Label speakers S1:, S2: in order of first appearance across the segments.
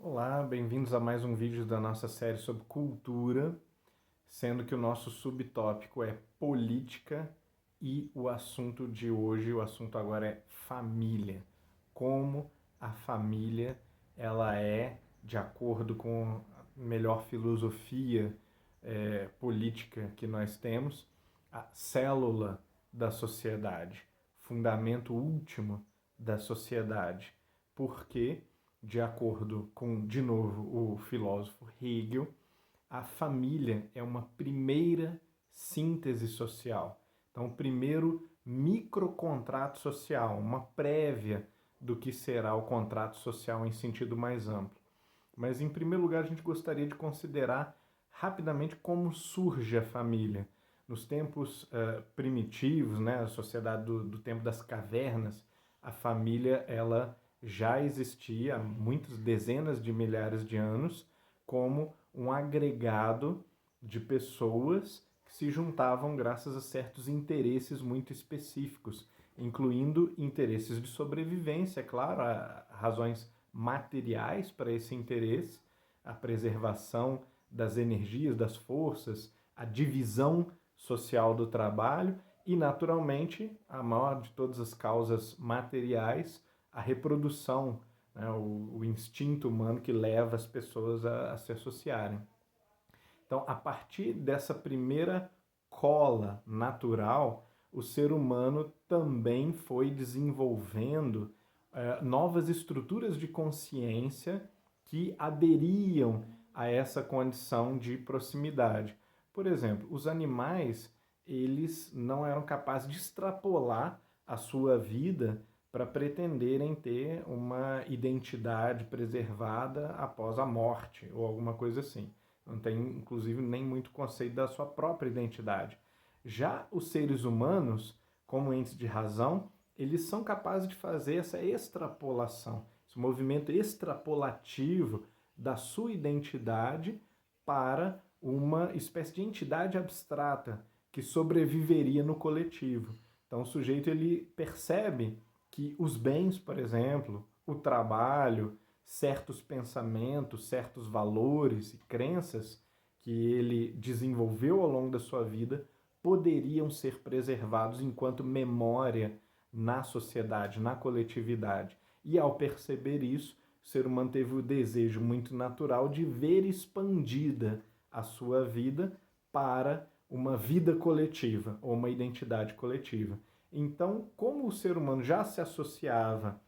S1: Olá, bem-vindos a mais um vídeo da nossa série sobre cultura, sendo que o nosso subtópico é política e o assunto de hoje, o assunto agora é família. Como a família ela é, de acordo com a melhor filosofia política que nós temos, a célula da sociedade, fundamento último da sociedade. Porque de acordo com, de novo, o filósofo Hegel, a família é uma primeira síntese social. Então, o primeiro microcontrato social, uma prévia do que será o contrato social em sentido mais amplo. Mas, em primeiro lugar, a gente gostaria de considerar rapidamente como surge a família. Nos tempos primitivos, né, a sociedade do tempo das cavernas, a família ela já existia há muitas dezenas de milhares de anos como um agregado de pessoas que se juntavam graças a certos interesses muito específicos, incluindo interesses de sobrevivência, claro, razões materiais para esse interesse, a preservação das energias, das forças, a divisão social do trabalho e, naturalmente, a maior de todas as causas materiais, a reprodução, né, o instinto humano que leva as pessoas a se associarem. Então, a partir dessa primeira cola natural, o ser humano também foi desenvolvendo novas estruturas de consciência que aderiam a essa condição de proximidade. Por exemplo, os animais, eles não eram capazes de extrapolar a sua vida para pretenderem ter uma identidade preservada após a morte ou alguma coisa assim. Não tem, inclusive, nem muito conceito da sua própria identidade. Já os seres humanos, como entes de razão, eles são capazes de fazer essa extrapolação, esse movimento extrapolativo da sua identidade para uma espécie de entidade abstrata que sobreviveria no coletivo. Então o sujeito ele percebe que os bens, por exemplo, o trabalho, certos pensamentos, certos valores e crenças que ele desenvolveu ao longo da sua vida poderiam ser preservados enquanto memória na sociedade, na coletividade. E ao perceber isso, o ser humano teve o desejo muito natural de ver expandida a sua vida para uma vida coletiva ou uma identidade coletiva. Então, como o ser humano já se associava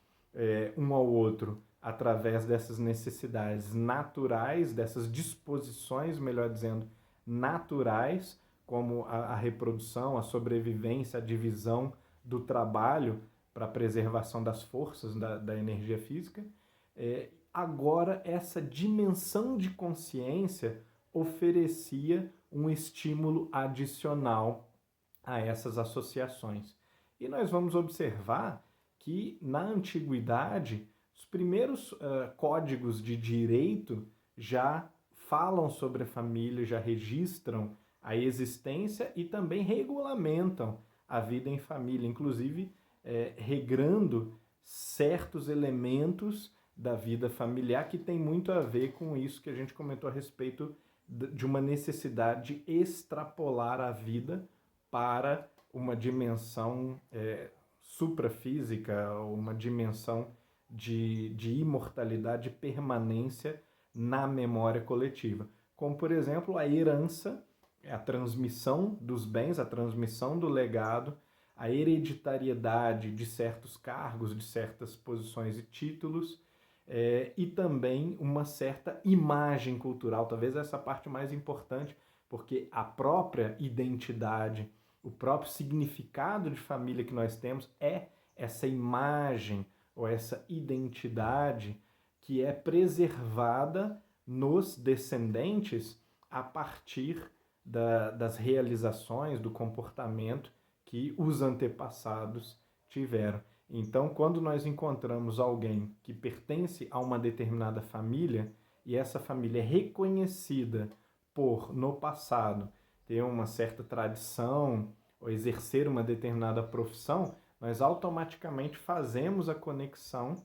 S1: um ao outro através dessas necessidades naturais, dessas disposições, melhor dizendo, naturais, como a reprodução, a sobrevivência, a divisão do trabalho para a preservação das forças da energia física, agora essa dimensão de consciência oferecia um estímulo adicional a essas associações. E nós vamos observar que na antiguidade os primeiros códigos de direito já falam sobre a família, já registram a existência e também regulamentam a vida em família, inclusive regrando certos elementos da vida familiar que tem muito a ver com isso que a gente comentou a respeito de uma necessidade de extrapolar a vida para uma dimensão suprafísica, uma dimensão de imortalidade, de permanência na memória coletiva. Como, por exemplo, a herança, a transmissão dos bens, a transmissão do legado, a hereditariedade de certos cargos, de certas posições e títulos, e também uma certa imagem cultural, talvez essa parte mais importante, porque a própria identidade, o próprio significado de família que nós temos é essa imagem ou essa identidade que é preservada nos descendentes a partir das realizações, do comportamento que os antepassados tiveram. Então, quando nós encontramos alguém que pertence a uma determinada família e essa família é reconhecida por, no passado, ter uma certa tradição ou exercer uma determinada profissão, nós automaticamente fazemos a conexão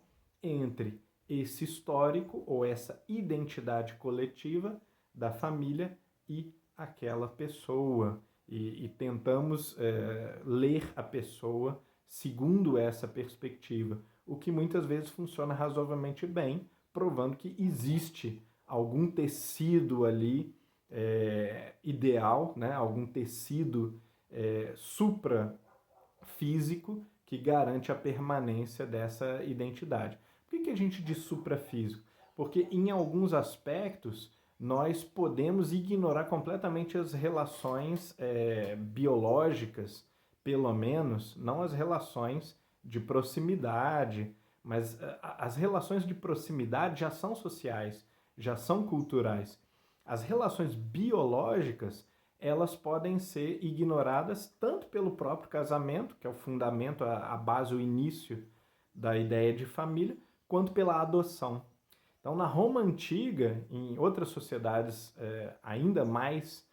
S1: entre esse histórico ou essa identidade coletiva da família e aquela pessoa. E tentamos ler a pessoa segundo essa perspectiva, o que muitas vezes funciona razoavelmente bem, provando que existe algum tecido ali ideal, né? Algum tecido suprafísico que garante a permanência dessa identidade. Por que a gente diz suprafísico? Porque em alguns aspectos nós podemos ignorar completamente as relações biológicas, pelo menos, não as relações de proximidade, mas as relações de proximidade já são sociais, já são culturais. As relações biológicas, elas podem ser ignoradas tanto pelo próprio casamento, que é o fundamento, a base, o início da ideia de família, quanto pela adoção. Então, na Roma Antiga, em outras sociedades ainda mais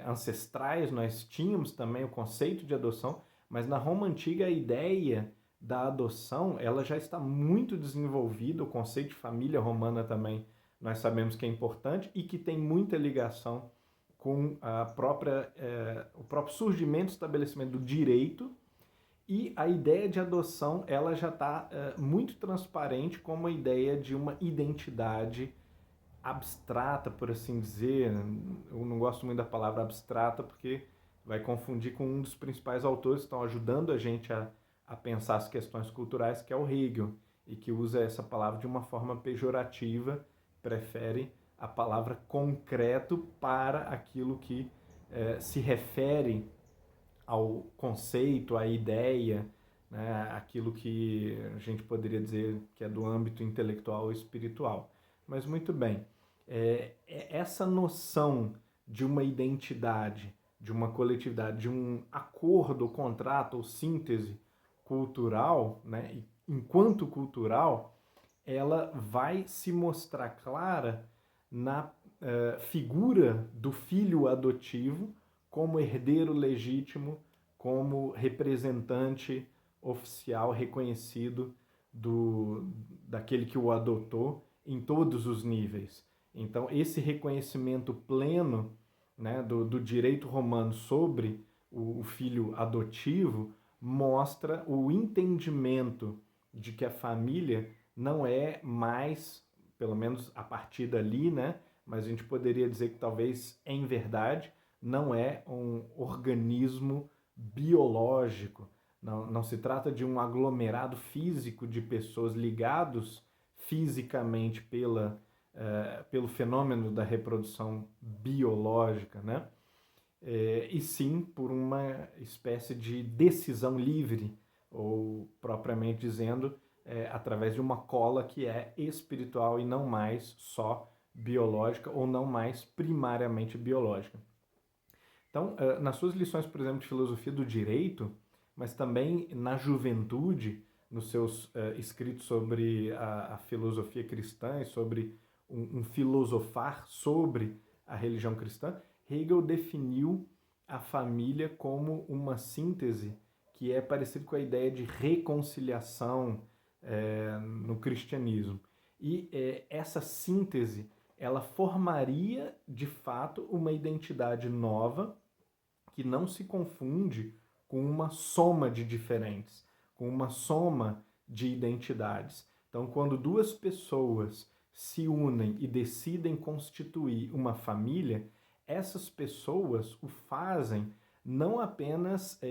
S1: ancestrais, nós tínhamos também o conceito de adoção, mas na Roma Antiga a ideia da adoção ela já está muito desenvolvida, o conceito de família romana também nós sabemos que é importante e que tem muita ligação com o próprio surgimento e estabelecimento do direito, e a ideia de adoção ela já está muito transparente como a ideia de uma identidade abstrata, por assim dizer. Eu não gosto muito da palavra abstrata porque vai confundir com um dos principais autores que estão ajudando a gente a pensar as questões culturais, que é o Hegel, e que usa essa palavra de uma forma pejorativa, prefere a palavra concreto para aquilo que se refere ao conceito, à ideia, né, aquilo que a gente poderia dizer que é do âmbito intelectual ou espiritual. Mas muito bem, essa noção de uma identidade, de uma coletividade, de um acordo, contrato ou síntese cultural, né, enquanto cultural, ela vai se mostrar clara na figura do filho adotivo como herdeiro legítimo, como representante oficial reconhecido daquele que o adotou em todos os níveis. Então, esse reconhecimento pleno, né, do direito romano sobre o filho adotivo mostra o entendimento de que a família não é mais, pelo menos a partir dali, né, mas a gente poderia dizer que talvez em verdade não é um organismo biológico, não se trata de um aglomerado físico de pessoas ligados fisicamente pelo fenômeno da reprodução biológica, né? E sim por uma espécie de decisão livre, ou propriamente dizendo, através de uma cola que é espiritual e não mais só biológica, ou não mais primariamente biológica. Então, nas suas lições, por exemplo, de filosofia do direito, mas também na juventude, nos seus escritos sobre a filosofia cristã e sobre um filosofar sobre a religião cristã, Hegel definiu a família como uma síntese que é parecido com a ideia de reconciliação no cristianismo. E essa síntese, ela formaria, de fato, uma identidade nova que não se confunde com uma soma de diferentes, com uma soma de identidades. Então, quando duas pessoas se unem e decidem constituir uma família, essas pessoas o fazem não apenas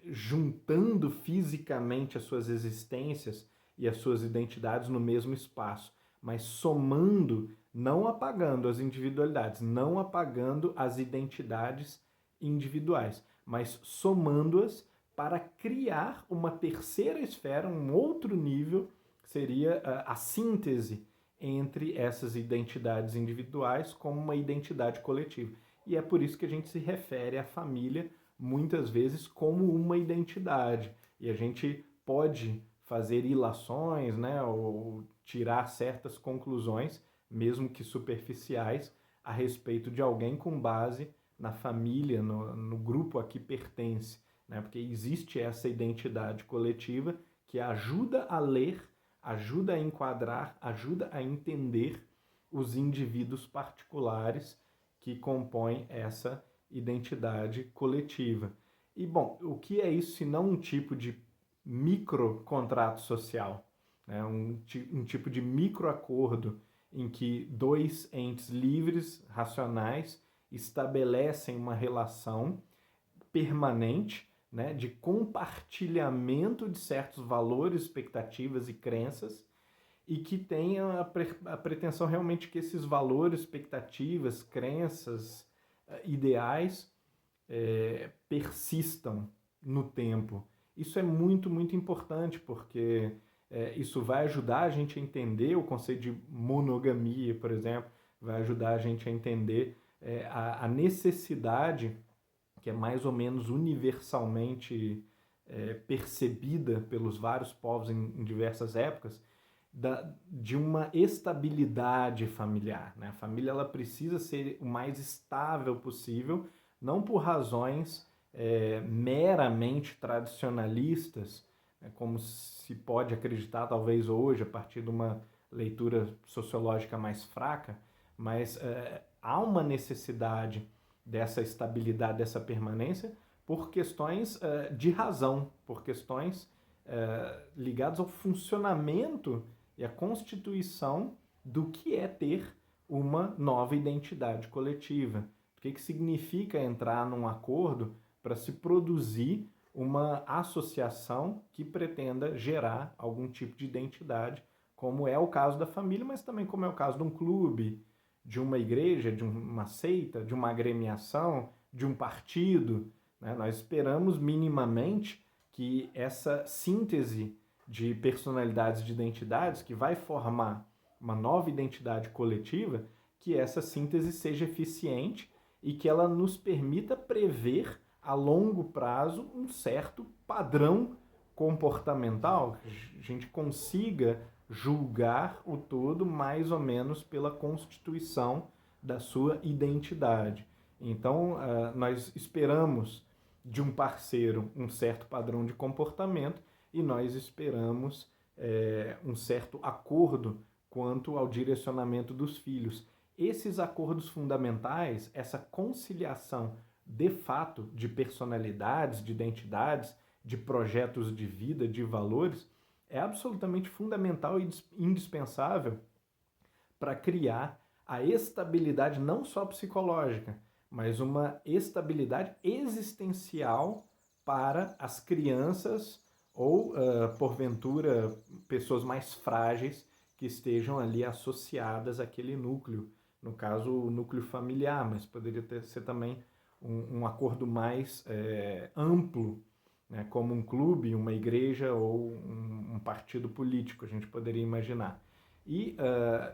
S1: juntando fisicamente as suas existências e as suas identidades no mesmo espaço, mas somando, não apagando as individualidades, não apagando as identidades individuais, mas somando-as para criar uma terceira esfera, um outro nível, que seria a síntese entre essas identidades individuais como uma identidade coletiva. E é por isso que a gente se refere à família muitas vezes como uma identidade. E a gente pode fazer ilações, né, ou tirar certas conclusões, mesmo que superficiais, a respeito de alguém com base na família, no grupo a que pertence, né? Porque existe essa identidade coletiva que ajuda a ler ajuda a enquadrar, ajuda a entender os indivíduos particulares que compõem essa identidade coletiva. E, bom, o que é isso se não um tipo de microcontrato social, né? Um tipo de microacordo em que dois entes livres, racionais, estabelecem uma relação permanente, né, de compartilhamento de certos valores, expectativas e crenças, e que tenha a pretensão realmente que esses valores, expectativas, crenças, ideais persistam no tempo. Isso é muito, muito importante, porque isso vai ajudar a gente a entender o conceito de monogamia, por exemplo, vai ajudar a gente a entender a necessidade, que é mais ou menos universalmente percebida pelos vários povos em diversas épocas, de uma estabilidade familiar, né? A família ela precisa ser o mais estável possível, não por razões meramente tradicionalistas, como se pode acreditar talvez hoje, a partir de uma leitura sociológica mais fraca, mas há uma necessidade dessa estabilidade, dessa permanência, por questões de razão, por questões ligadas ao funcionamento e à constituição do que é ter uma nova identidade coletiva. O que significa entrar num acordo para se produzir uma associação que pretenda gerar algum tipo de identidade, como é o caso da família, mas também como é o caso de um clube, de uma igreja, de uma seita, de uma agremiação, de um partido, né? Nós esperamos minimamente que essa síntese de personalidades, de identidades, que vai formar uma nova identidade coletiva, que essa síntese seja eficiente e que ela nos permita prever a longo prazo um certo padrão comportamental, que a gente consiga julgar o todo mais ou menos pela constituição da sua identidade. Então, nós esperamos de um parceiro um certo padrão de comportamento e nós esperamos um certo acordo quanto ao direcionamento dos filhos. Esses acordos fundamentais, essa conciliação de fato de personalidades, de identidades, de projetos de vida, de valores, é absolutamente fundamental e indispensável para criar a estabilidade não só psicológica, mas uma estabilidade existencial para as crianças ou, porventura, pessoas mais frágeis que estejam ali associadas àquele núcleo. No caso, o núcleo familiar, mas poderia ser também um acordo mais amplo, né, como um clube, uma igreja ou um partido político, a gente poderia imaginar. E,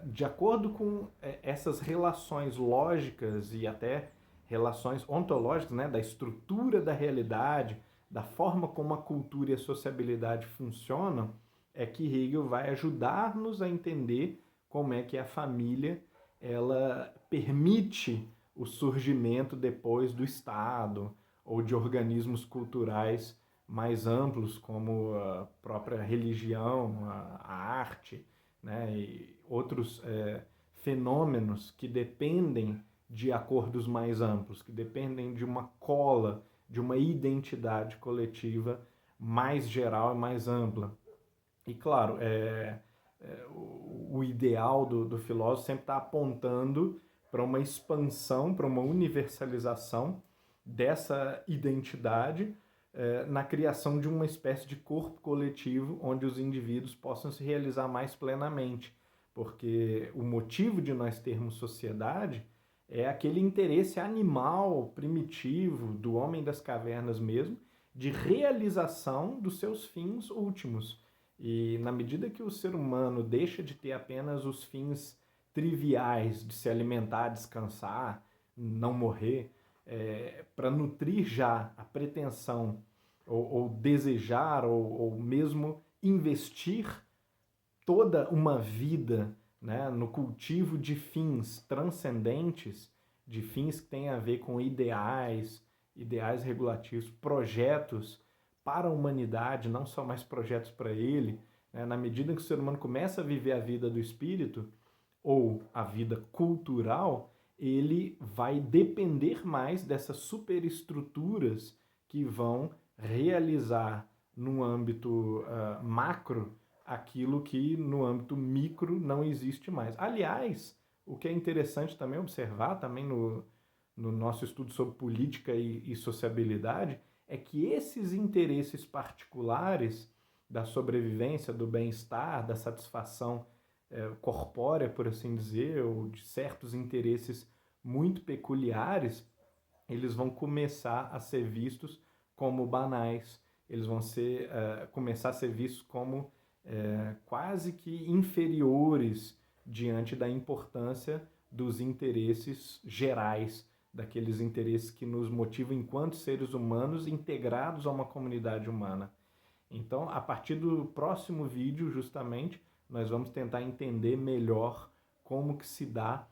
S1: de acordo com essas relações lógicas e até relações ontológicas, né, da estrutura da realidade, da forma como a cultura e a sociabilidade funcionam, é que Hegel vai ajudar-nos a entender como é que a família ela permite o surgimento depois do Estado ou de organismos culturais mais amplos, como a própria religião, a arte, né, e outros fenômenos que dependem de acordos mais amplos, que dependem de uma cola, de uma identidade coletiva mais geral e mais ampla. E claro, o ideal do filósofo sempre está apontando para uma expansão, para uma universalização dessa identidade na criação de uma espécie de corpo coletivo onde os indivíduos possam se realizar mais plenamente. Porque o motivo de nós termos sociedade é aquele interesse animal, primitivo, do homem das cavernas mesmo, de realização dos seus fins últimos. E na medida que o ser humano deixa de ter apenas os fins triviais de se alimentar, descansar, não morrer, para nutrir já a pretensão ou desejar ou mesmo investir toda uma vida, né, no cultivo de fins transcendentes, de fins que têm a ver com ideais regulativos, projetos para a humanidade, não só mais projetos para ele, né? Na medida em que o ser humano começa a viver a vida do espírito, ou a vida cultural, ele vai depender mais dessas superestruturas que vão realizar no âmbito macro aquilo que no âmbito micro não existe mais. Aliás, o que é interessante também observar, também no nosso estudo sobre política e sociabilidade, é que esses interesses particulares da sobrevivência, do bem-estar, da satisfação corpórea, por assim dizer, ou de certos interesses muito peculiares, eles vão começar a ser vistos como banais, eles vão começar a ser vistos como quase que inferiores diante da importância dos interesses gerais, daqueles interesses que nos motivam enquanto seres humanos integrados a uma comunidade humana. Então, a partir do próximo vídeo, justamente, nós vamos tentar entender melhor como que se dá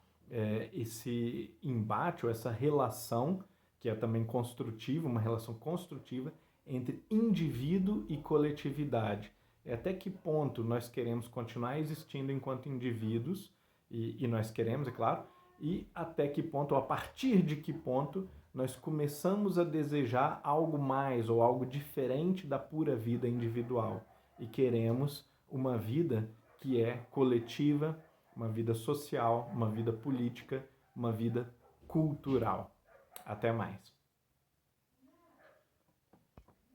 S1: esse embate ou essa relação, que é também construtiva, uma relação construtiva entre indivíduo e coletividade. Até que ponto nós queremos continuar existindo enquanto indivíduos, e nós queremos, é claro, e até que ponto, ou a partir de que ponto, nós começamos a desejar algo mais ou algo diferente da pura vida individual e queremos uma vida que é coletiva, uma vida social, uma vida política, uma vida cultural. Até mais.